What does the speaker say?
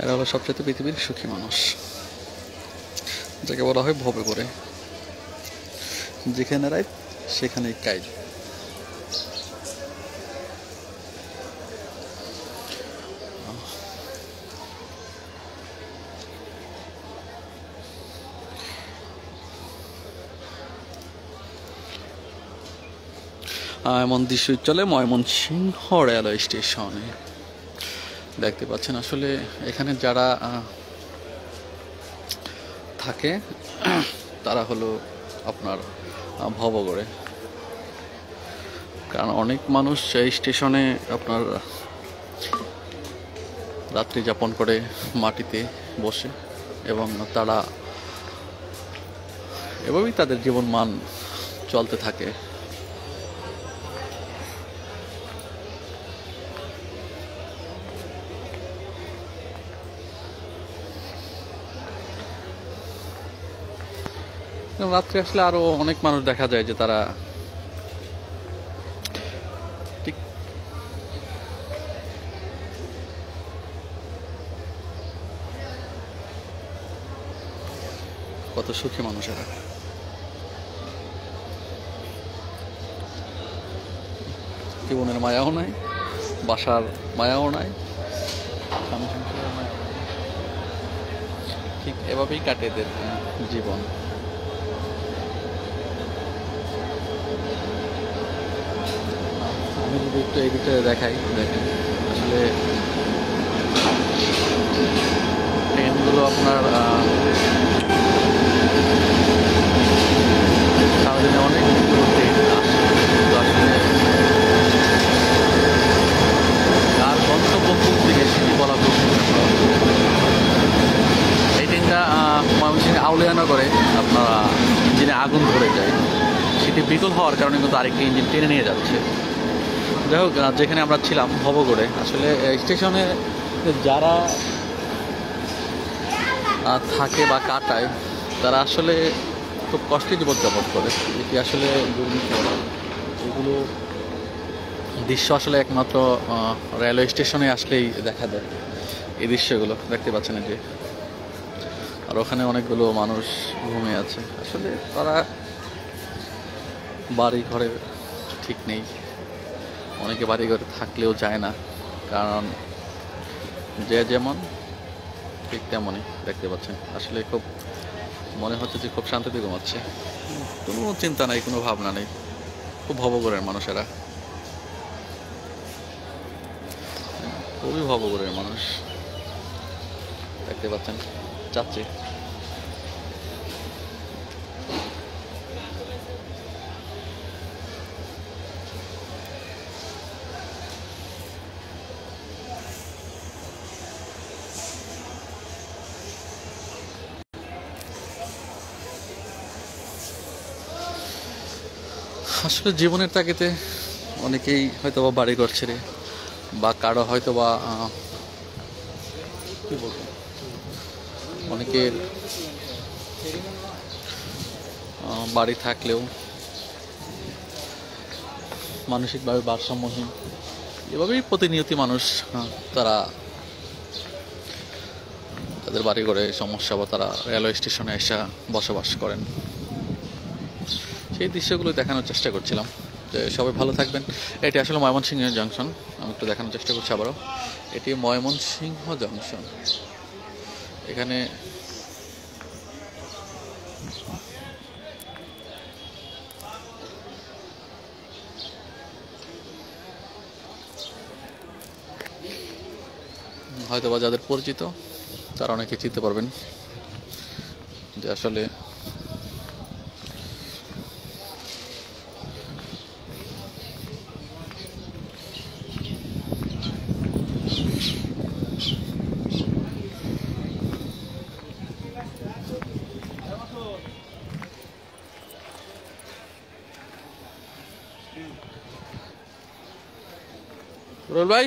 এরা হলো সবচেয়ে পৃথিবীর সুখী মানুষ, যাকে বলা হয় ভবে করে। যেখানে রায় সেখানেই কাজ। এমন দৃশ্য চলে ময়মনসিংহ রেলওয়ে স্টেশনে। দেখতে পাচ্ছেন আসলে এখানে যারা থাকে তারা হলো আপনার ভবঘুরে, কারণ অনেক মানুষ এই স্টেশনে আপনার রাত্রি যাপন করে মাটিতে বসে, এবং তারা এভাবেই তাদের জীবন মান চলতে থাকে। রাত্রে আসলে আরো অনেক মানুষ দেখা যায় যে তারা ঠিক কত সুখী মানুষেরা। জীবনের মায়াও নাই, বাসার মায়াও নাই, স্বামী সংসারের মায়াও নাই, ঠিক এভাবেই কাটে এদের জীবন। আমি যদি একটু এই ভিতরে দেখাই, দেখেন আসলে ট্রেনগুলো আপনার সারাদিনে অনেক ট্রেন আসে, কিন্তু আসলে আর গন্তব্য খুব দিকে সেটি বলা খুব এই ট্রেনটা ময়মনসিংহে আউলিয়ানা করে আপনারা ইঞ্জিনে আগুন ধরে যায়, সেটি বিকল হওয়ার কারণে কিন্তু আরেকটি ইঞ্জিন টেনে নিয়ে যাচ্ছে। যাই হোক, যেখানে আমরা ছিলাম ভবঘুরে, আসলে স্টেশনে যারা থাকে বা কাটায় তারা আসলে খুব কষ্টে জীবনযাপন করে। এটি আসলে এগুলো দৃশ্য আসলে একমাত্র রেলওয়ে স্টেশনে আসলেই দেখা দেয়। এই দৃশ্যগুলো দেখতে পাচ্ছেন যে, আর ওখানে অনেকগুলো মানুষ ঘুমিয়ে আছে। আসলে তারা বাড়ি ঘরে ঠিক নেই, অনেকে বাড়ি ঘরে থাকলেও যায় না, কারণ যে যেমন ঠিক তেমনই। দেখতে পাচ্ছেন আসলে খুব মনে হচ্ছে যে খুব শান্তিতে ঘুমাচ্ছে, কোনো চিন্তা নাই, কোনো ভাবনা নেই। খুব ভবঘুরের মানুষেরা, খুবই ভবঘুরের মানুষ। দেখতে পাচ্ছেন যাচ্ছে। আসলে জীবনের তাগিদে অনেকেই হয়তো বা বাড়ি ঘর ছেড়ে, বা কারো হয়তো বা কি বলবো, অনেকের বাড়ি থাকলেও মানসিকভাবে ভারসাম্যহীন, এভাবেই প্রতিনিয়ত মানুষ তারা তাদের বাড়ি ঘরে সমস্যা বা তারা রেলওয়ে স্টেশনে এসে বসবাস করেন। সেই দৃশ্যগুলো দেখানোর চেষ্টা করছিলাম। যে সবাই ভালো থাকবেন। এটি আসলে ময়মনসিংহ জংশন, আমি একটু দেখানোর চেষ্টা করছি আবারও। এটি ময়মনসিংহ জংশন। এখানে হয়তো বা যাদের পরিচিত তারা অনেকে চিনতে পারবেন যে আসলে রোল ভাই